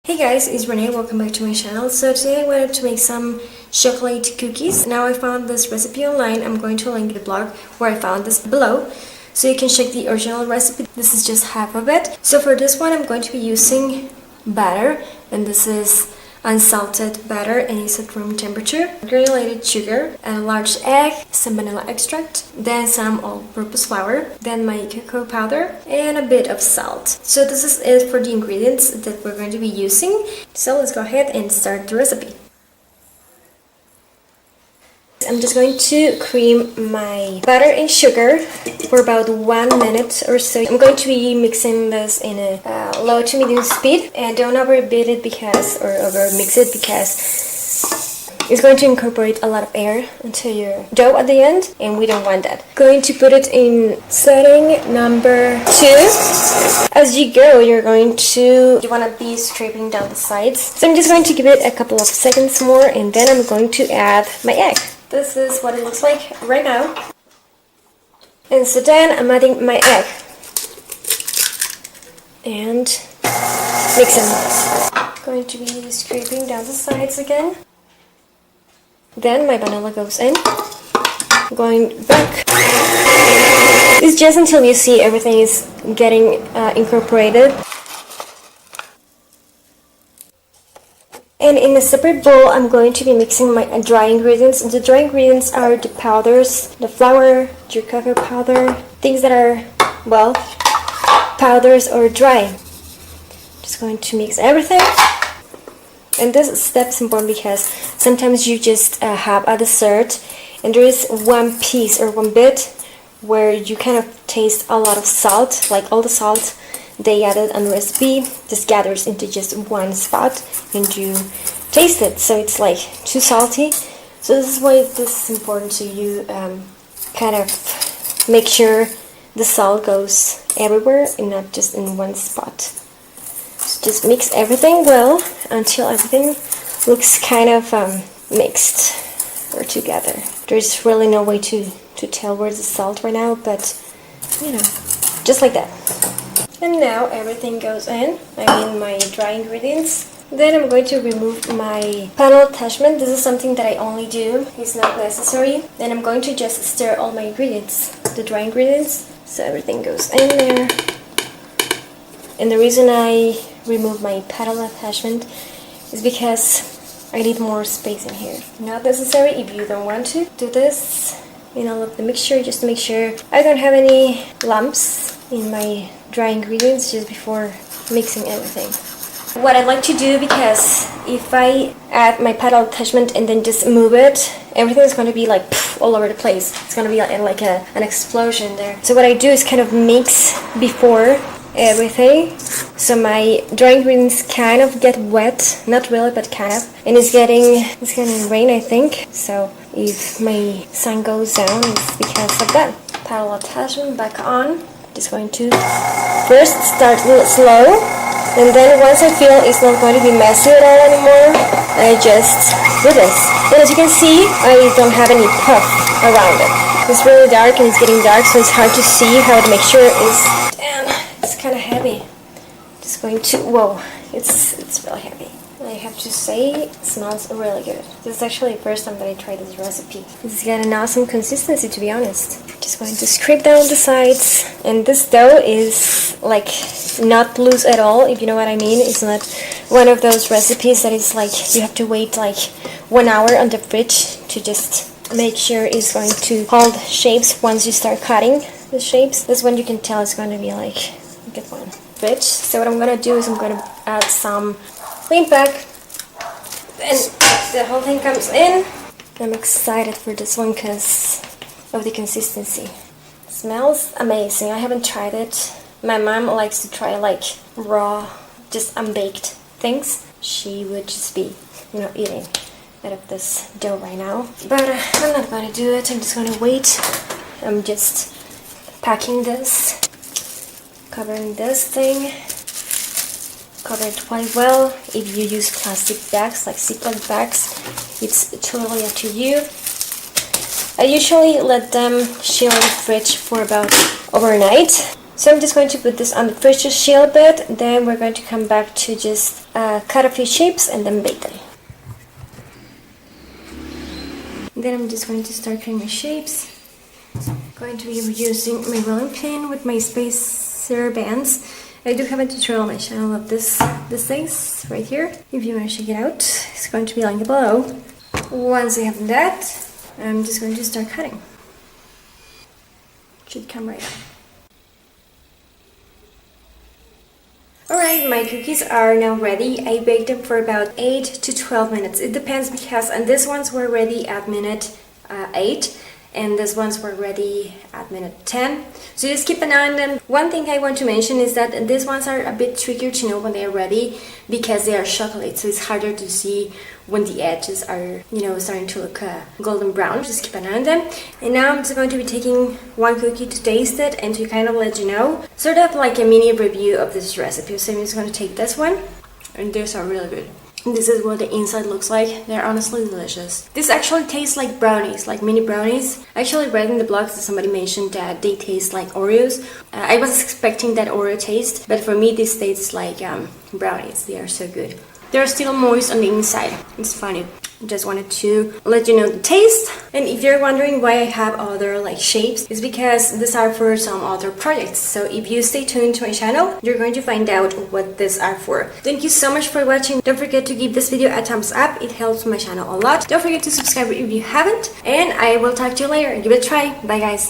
Hey guys, it's Renee. Welcome back to my channel. So today I wanted to make some chocolate cookies. Now I found this recipe online. I'm going to link the blog where I found this below, so you can check the original recipe. This is just half of it. So for this one I'm going to be using butter, and this is unsalted butter and it's at room temperature, granulated sugar, a large egg, some vanilla extract, then some all-purpose flour, then my cocoa powder, and a bit of salt. So this is it for the ingredients that we're going to be using. So let's go ahead and start the recipe. I'm just going to cream my butter and sugar for about 1 minute or so. I'm going to be mixing this in a low to medium speed, and don't overbeat it over mix it because it's going to incorporate a lot of air into your dough at the end, and we don't want that. Going to put it in setting number 2. As you go, you want to be scraping down the sides. So I'm just going to give it a couple of seconds more, and then I'm going to add my egg. This is what it looks like right now. And so then I'm adding my egg and mixing. Going to be scraping down the sides again. Then my vanilla goes in. Going back. It's just until you see everything is getting incorporated. And in a separate bowl, I'm going to be mixing my dry ingredients. And the dry ingredients are the powders, the flour, your cocoa powder, things that are, well, powders or dry. Just going to mix everything. And this step is important because sometimes you just have a dessert and there is one piece or one bit where you kind of taste a lot of salt, like all the salt they added on the recipe just gathers into just one spot and you taste it, so it's like too salty. So this is why this is important to you kind of make sure the salt goes everywhere and not just in one spot. So just mix everything well until everything looks kind of mixed or together. There's really no way to tell where's the salt right now, but you know, just like that. And now everything goes in, my dry ingredients. Then I'm going to remove my panel attachment. This is something that I only do, it's not necessary. Then I'm going to just stir all my ingredients, the dry ingredients, so everything goes in there. And the reason I remove my panel attachment is because I need more space in here. Not necessary if you don't want to do this in all of the mixture, just to make sure I don't have any lumps in my dry ingredients just before mixing everything. What I like to do, because if I add my paddle attachment and then just move it, everything is going to be like all over the place. It's going to be like an explosion there. So what I do is kind of mix before everything, so my dry ingredients kind of get wet, not really but kind of, and it's gonna rain, I think. So if my sun goes down, it's because of that. Paddle attachment back on. Just going to first start slow, and then once I feel it's not going to be messy at all anymore, I just do this. And as you can see, I don't have any puff around it. It's really dark and it's getting dark, so it's hard to see how the mixture is. Damn, it's kind of heavy. Just going to, whoa, it's really heavy. I have to say, it smells really good. This is actually the first time that I tried this recipe. It's got an awesome consistency, to be honest. Just going to scrape down the sides. And this dough is like not loose at all, if you know what I mean. It's not one of those recipes that is like you have to wait like 1 hour on the fridge to just make sure it's going to hold shapes once you start cutting the shapes. This one you can tell it's going to be like a good one. Fridge. So what I'm going to do is I'm going to add some clean pack, and the whole thing comes in. I'm excited for this one because of the consistency. It smells amazing. I haven't tried it. My mom likes to try like raw, just unbaked things. She would just be, eating out of this dough right now. But I'm not going to do it. I'm just going to wait. I'm just packing this, covering this thing. Cover it quite well. If you use plastic bags, like Ziploc bags, it's totally up to you. I usually let them chill in the fridge for about overnight. So I'm just going to put this on the fridge to chill a bit. Then we're going to come back to just cut a few shapes and then bake them. Then I'm just going to start cutting my shapes. Going to be using my rolling pin with my spacer bands. I do have a tutorial on my channel of this things right here. If you want to check it out, it's going to be linked below. Once I have done that, I'm just going to start cutting. Should come right up. Alright, my cookies are now ready. I baked them for about 8 to 12 minutes. It depends because these ones were ready at minute 8 and these ones were ready at minute 10. So just keep an eye on them. One thing I want to mention is that these ones are a bit trickier to know when they are ready because they are chocolate, so it's harder to see when the edges are, you know, starting to look golden brown. Just keep an eye on them. And now I'm just going to be taking one cookie to taste it and to kind of let you know, sort of like a mini review of this recipe. So I'm just going to take this one, and these are really good. This is what the inside looks like. They're honestly delicious. This actually tastes like brownies, like mini brownies. I actually read in the blogs that somebody mentioned that they taste like Oreos. I was expecting that Oreo taste, but for me this tastes like brownies. They are so good. They're still moist on the inside. It's funny. Just wanted to let you know the taste. And if you're wondering why I have other like shapes, it's because these are for some other projects. So if you stay tuned to my channel, you're going to find out what these are for. Thank you so much for watching. Don't forget to give this video a thumbs up. It helps my channel a lot. Don't forget to subscribe if you haven't. And I will talk to you later. Give it a try. Bye guys.